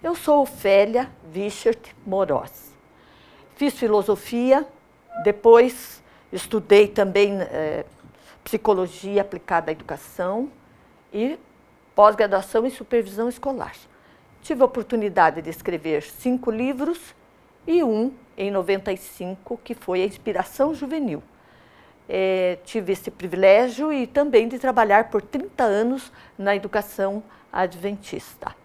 Eu sou Ofélia Wichert Moroz. Fiz filosofia, depois estudei também psicologia aplicada à educação e pós-graduação em supervisão escolar. Tive a oportunidade de escrever 5 livros e um em 95, que foi a Inspiração Juvenil. Tive esse privilégio e também de trabalhar por 30 anos na educação adventista.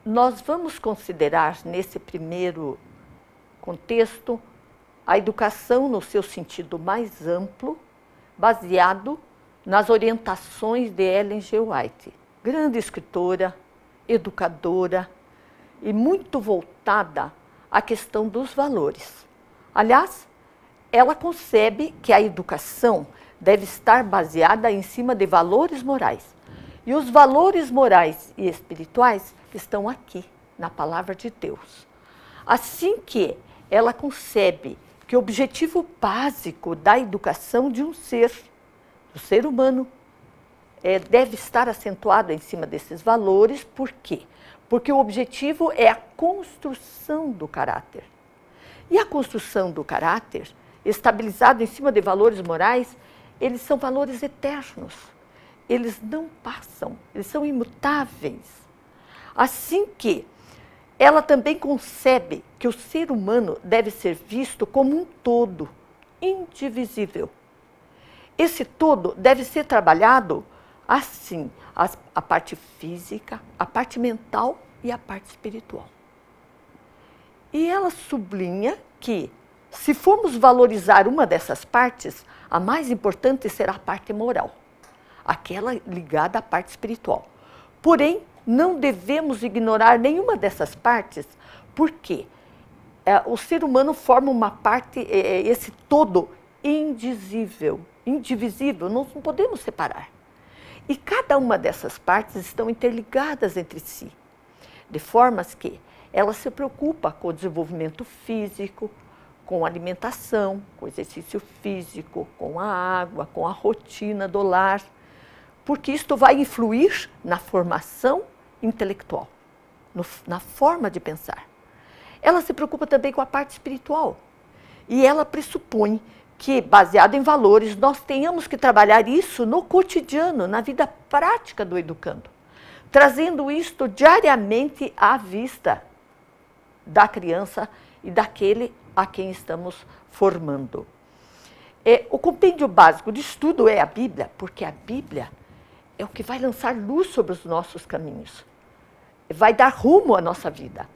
Nós vamos considerar, nesse primeiro contexto, a educação no seu sentido mais amplo, baseado nas orientações de Ellen G. White, grande escritora, educadora e muito voltada à questão dos valores. Aliás, ela concebe que a educação deve estar baseada em cima de valores morais. E os valores morais e espirituais estão aqui, na Palavra de Deus. Assim que ela concebe que o objetivo básico da educação de um ser, do ser humano, deve estar acentuado em cima desses valores. Por quê? Porque o objetivo é a construção do caráter. E a construção do caráter, estabilizado em cima de valores morais, eles são valores eternos. Eles não passam, eles são imutáveis. Assim que ela também concebe que o ser humano deve ser visto como um todo, indivisível. Esse todo deve ser trabalhado assim, a parte física, a parte mental e a parte espiritual. E ela sublinha que, se formos valorizar uma dessas partes, a mais importante será a parte moral, aquela ligada à parte espiritual. Porém, não devemos ignorar nenhuma dessas partes, porque o ser humano forma uma parte, esse todo indizível, indivisível, não podemos separar. E cada uma dessas partes estão interligadas entre si, de formas que ela se preocupa com o desenvolvimento físico, com a alimentação, com o exercício físico, com a água, com a rotina do lar, porque isto vai influir na formação intelectual, na forma de pensar. Ela se preocupa também com a parte espiritual e ela pressupõe que, baseado em valores, nós tenhamos que trabalhar isso no cotidiano, na vida prática do educando, trazendo isto diariamente à vista da criança e daquele a quem estamos formando. O compêndio básico de estudo é a Bíblia, porque a Bíblia é o que vai lançar luz sobre os nossos caminhos, vai dar rumo à nossa vida.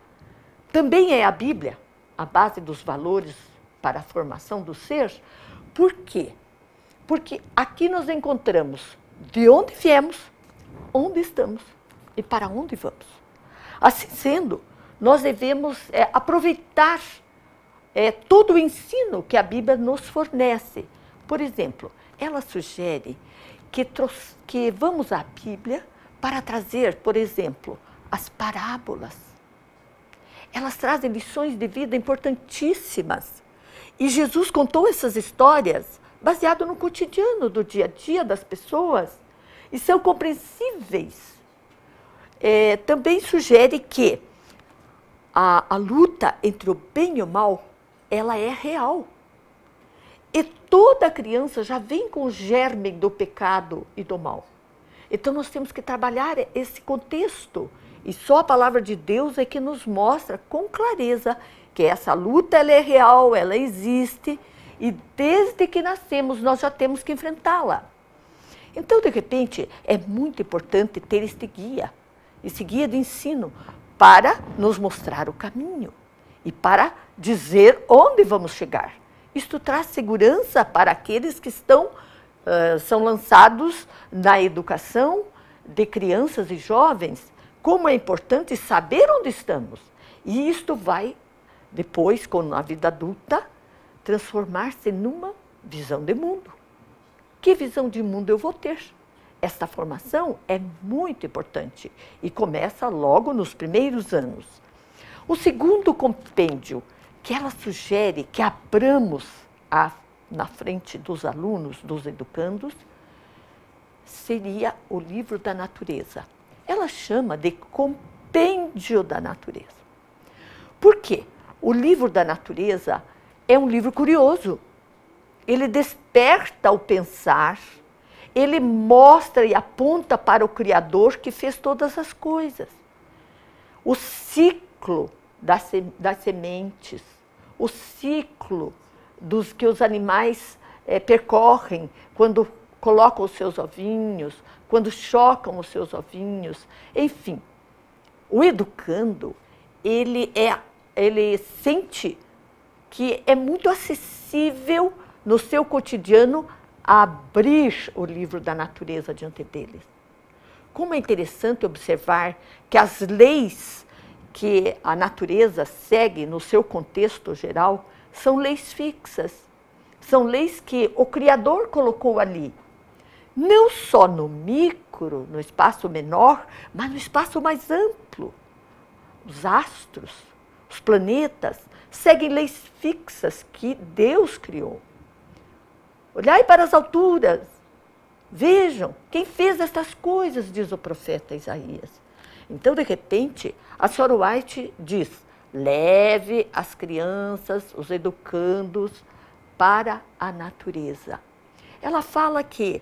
Também é a Bíblia a base dos valores para a formação do ser. Por quê? Porque aqui nós encontramos de onde viemos, onde estamos e para onde vamos. Assim sendo, nós devemos aproveitar todo o ensino que a Bíblia nos fornece. Por exemplo, ela sugere que vamos à Bíblia para trazer, por exemplo, as parábolas. Elas trazem lições de vida importantíssimas. E Jesus contou essas histórias baseado no cotidiano, do dia a dia das pessoas, e são compreensíveis. Também sugere que a luta entre o bem e o mal, ela é real. E toda criança já vem com o germe do pecado e do mal. Então nós temos que trabalhar esse contexto. E só a palavra de Deus é que nos mostra com clareza que essa luta ela é real, ela existe. E desde que nascemos nós já temos que enfrentá-la. Então, de repente, é muito importante ter esse guia de ensino para nos mostrar o caminho e para dizer onde vamos chegar. Isto traz segurança para aqueles que são lançados na educação de crianças e jovens, como é importante saber onde estamos. E isto vai, depois, com a vida adulta, transformar-se numa visão de mundo. Que visão de mundo eu vou ter? Esta formação é muito importante e começa logo nos primeiros anos. O segundo compêndio que ela sugere que abramos na frente dos alunos, dos educandos, seria o livro da natureza. Ela chama de compêndio da natureza. Por quê? O livro da natureza é um livro curioso. Ele desperta o pensar, ele mostra e aponta para o Criador que fez todas as coisas. O ciclo das sementes, o ciclo dos que os animais percorrem quando colocam os seus ovinhos, quando chocam os seus ovinhos, enfim. O educando, ele sente que é muito acessível no seu cotidiano abrir o livro da natureza diante deles. Como é interessante observar que as leis que a natureza segue no seu contexto geral são leis fixas, são leis que o Criador colocou ali, não só no micro, no espaço menor, mas no espaço mais amplo. Os astros, os planetas, seguem leis fixas que Deus criou. Olhai para as alturas, vejam, quem fez estas coisas, diz o profeta Isaías. Então, de repente, a Sra. White diz, leve as crianças, os educandos, para a natureza. Ela fala que,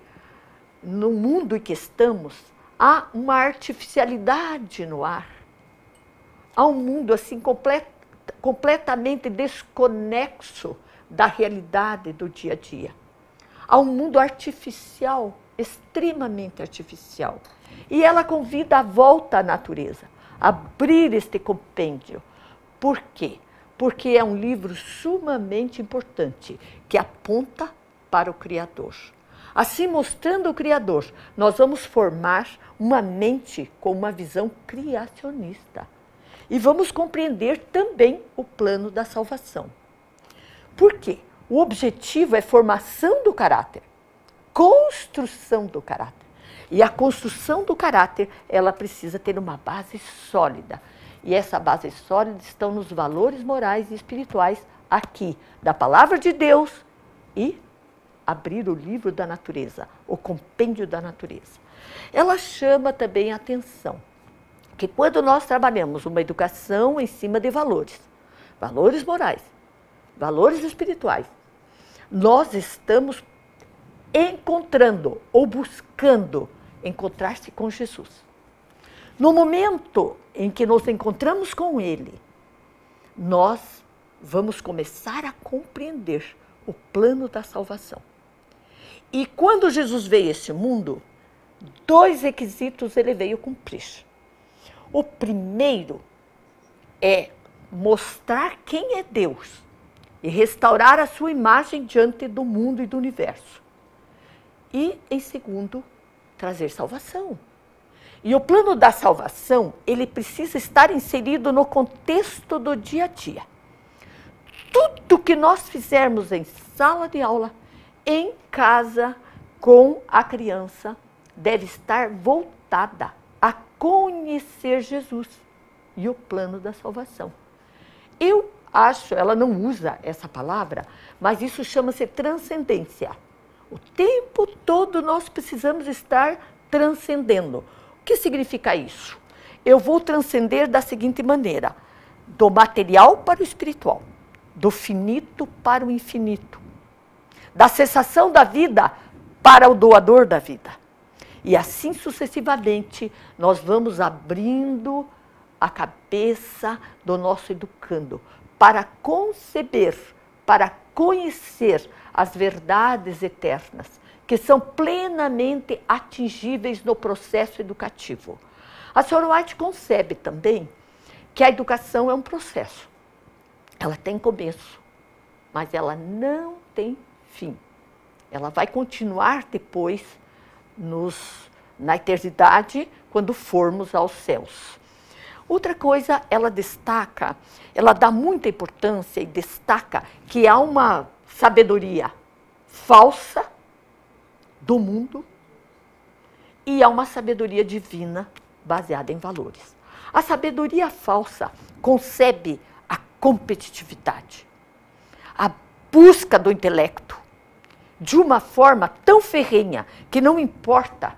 no mundo em que estamos, há uma artificialidade no ar. Há um mundo assim completamente desconexo da realidade do dia a dia. Há um mundo artificial, extremamente artificial. E ela convida a volta à natureza, a abrir este compêndio. Por quê? Porque é um livro sumamente importante, que aponta para o Criador. Assim, mostrando o Criador, nós vamos formar uma mente com uma visão criacionista. E vamos compreender também o plano da salvação. Por quê? O objetivo é formação do caráter, construção do caráter. E a construção do caráter, ela precisa ter uma base sólida. E essa base sólida estão nos valores morais e espirituais aqui, da palavra de Deus e abrir o livro da natureza, o compêndio da natureza. Ela chama também a atenção que quando nós trabalhamos uma educação em cima de valores, valores morais, valores espirituais, nós estamos encontrando ou buscando encontrar-se com Jesus. No momento em que nos encontramos com Ele, nós vamos começar a compreender o plano da salvação. E quando Jesus veio a este mundo, 2 requisitos ele veio cumprir. O primeiro é mostrar quem é Deus e restaurar a sua imagem diante do mundo e do universo. E, em segundo, trazer salvação. E o plano da salvação, ele precisa estar inserido no contexto do dia a dia. Tudo que nós fizermos em sala de aula, em casa, com a criança, deve estar voltada a conhecer Jesus e o plano da salvação. Eu acho, ela não usa essa palavra, mas isso chama-se transcendência. O tempo todo nós precisamos estar transcendendo. O que significa isso? Eu vou transcender da seguinte maneira, do material para o espiritual, do finito para o infinito, da cessação da vida para o doador da vida. E assim sucessivamente, nós vamos abrindo a cabeça do nosso educando para conceber, para conhecer as verdades eternas, que são plenamente atingíveis no processo educativo. A Sra. White concebe também que a educação é um processo. Ela tem começo, mas ela não tem fim. Ela vai continuar depois na eternidade, quando formos aos céus. Outra coisa, ela destaca, ela dá muita importância e destaca que há uma sabedoria falsa do mundo e há uma sabedoria divina baseada em valores. A sabedoria falsa concebe a competitividade, a busca do intelecto, de uma forma tão ferrenha que não importa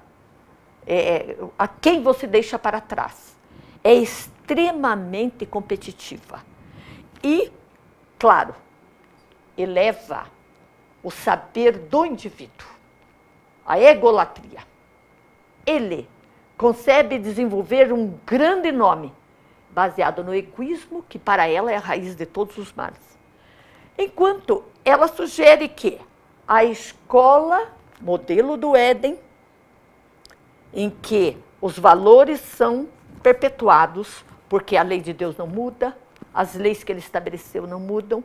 a quem você deixa para trás. É extremamente competitiva. E, claro, eleva o saber do indivíduo, a egolatria. Ele concebe desenvolver um grande nome, baseado no egoísmo, que para ela é a raiz de todos os males. Enquanto ela sugere que a escola, modelo do Éden, em que os valores são perpetuados, porque a lei de Deus não muda, as leis que ele estabeleceu não mudam.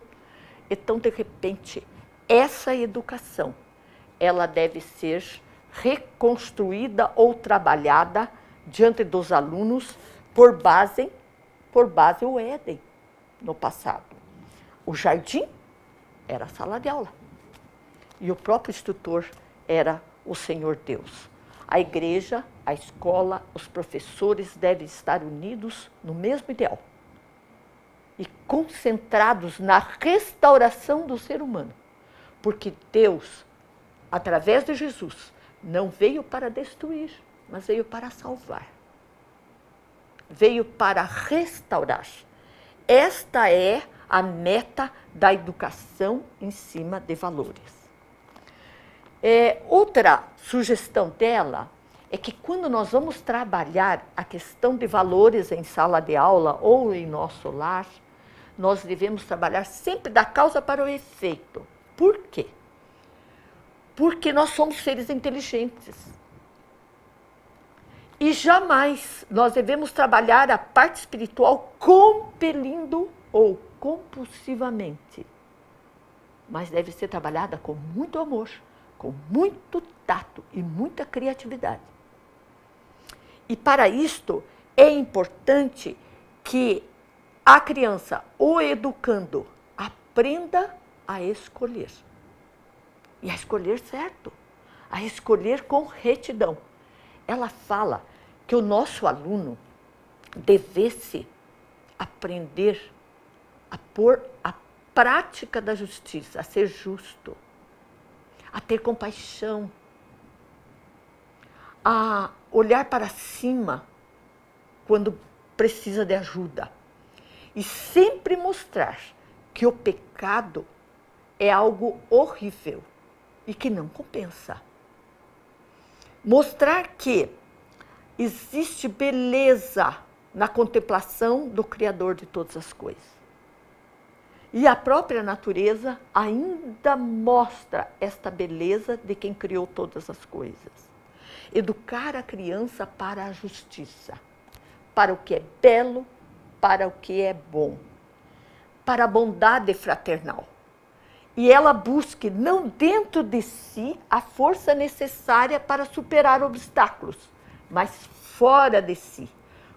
Então, de repente, essa educação, ela deve ser reconstruída ou trabalhada diante dos alunos por base o Éden, no passado. O jardim era a sala de aula. E o próprio instrutor era o Senhor Deus. A igreja, a escola, os professores devem estar unidos no mesmo ideal e concentrados na restauração do ser humano. Porque Deus, através de Jesus, não veio para destruir, mas veio para salvar. Veio para restaurar. Esta é a meta da educação em cima de valores. Outra sugestão dela é que quando nós vamos trabalhar a questão de valores em sala de aula ou em nosso lar, nós devemos trabalhar sempre da causa para o efeito. Por quê? Porque nós somos seres inteligentes. E jamais nós devemos trabalhar a parte espiritual compelindo ou compulsivamente. Mas deve ser trabalhada com muito amor, com muito tato e muita criatividade. E para isto é importante que a criança, o educando, aprenda a escolher. E a escolher certo, a escolher com retidão. Ela fala que o nosso aluno devesse aprender a pôr a prática da justiça, a ser justo, a ter compaixão, a olhar para cima quando precisa de ajuda. E sempre mostrar que o pecado é algo horrível e que não compensa. Mostrar que existe beleza na contemplação do Criador de todas as coisas. E a própria natureza ainda mostra esta beleza de quem criou todas as coisas. Educar a criança para a justiça, para o que é belo, para o que é bom, para a bondade fraternal. E ela busque não dentro de si a força necessária para superar obstáculos, mas fora de si,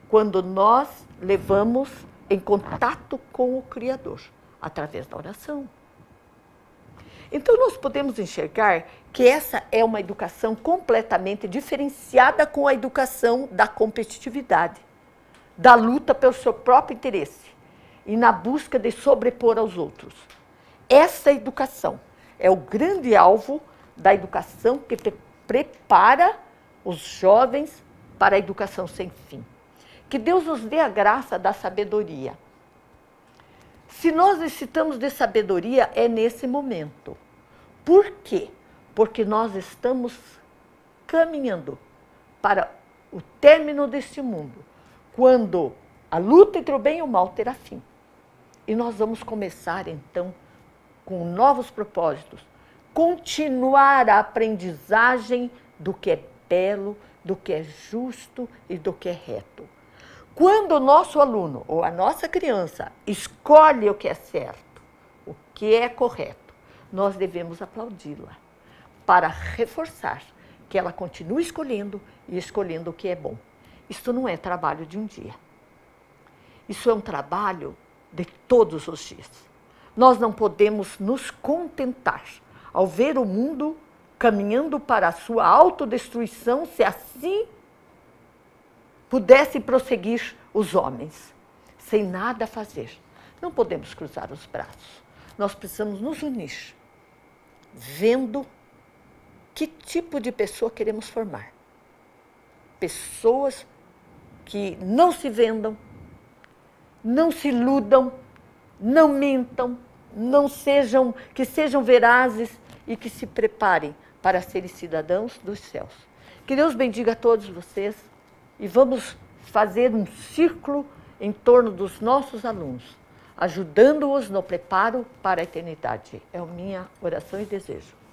quando nós levamos em contato com o Criador, através da oração. Então, nós podemos enxergar que essa é uma educação completamente diferenciada com a educação da competitividade, da luta pelo seu próprio interesse e na busca de sobrepor aos outros. Essa educação é o grande alvo da educação que prepara os jovens para a educação sem fim. Que Deus nos dê a graça da sabedoria. Se nós necessitamos de sabedoria, é nesse momento. Por quê? Porque nós estamos caminhando para o término deste mundo, quando a luta entre o bem e o mal terá fim. E nós vamos começar, então, com novos propósitos, continuar a aprendizagem do que é belo, do que é justo e do que é reto. Quando o nosso aluno ou a nossa criança escolhe o que é certo, o que é correto, nós devemos aplaudi-la para reforçar que ela continue escolhendo e escolhendo o que é bom. Isso não é trabalho de um dia. Isso é um trabalho de todos os dias. Nós não podemos nos contentar ao ver o mundo caminhando para a sua autodestruição, se assim pudessem prosseguir os homens, sem nada fazer, Não podemos cruzar os braços. Nós precisamos nos unir, vendo que tipo de pessoa queremos formar. Pessoas que não se vendam, não se iludam, não mintam, que sejam verazes e que se preparem para serem cidadãos dos céus. Que Deus bendiga a todos vocês e vamos fazer um círculo em torno dos nossos alunos, ajudando-os no preparo para a eternidade. É a minha oração e desejo.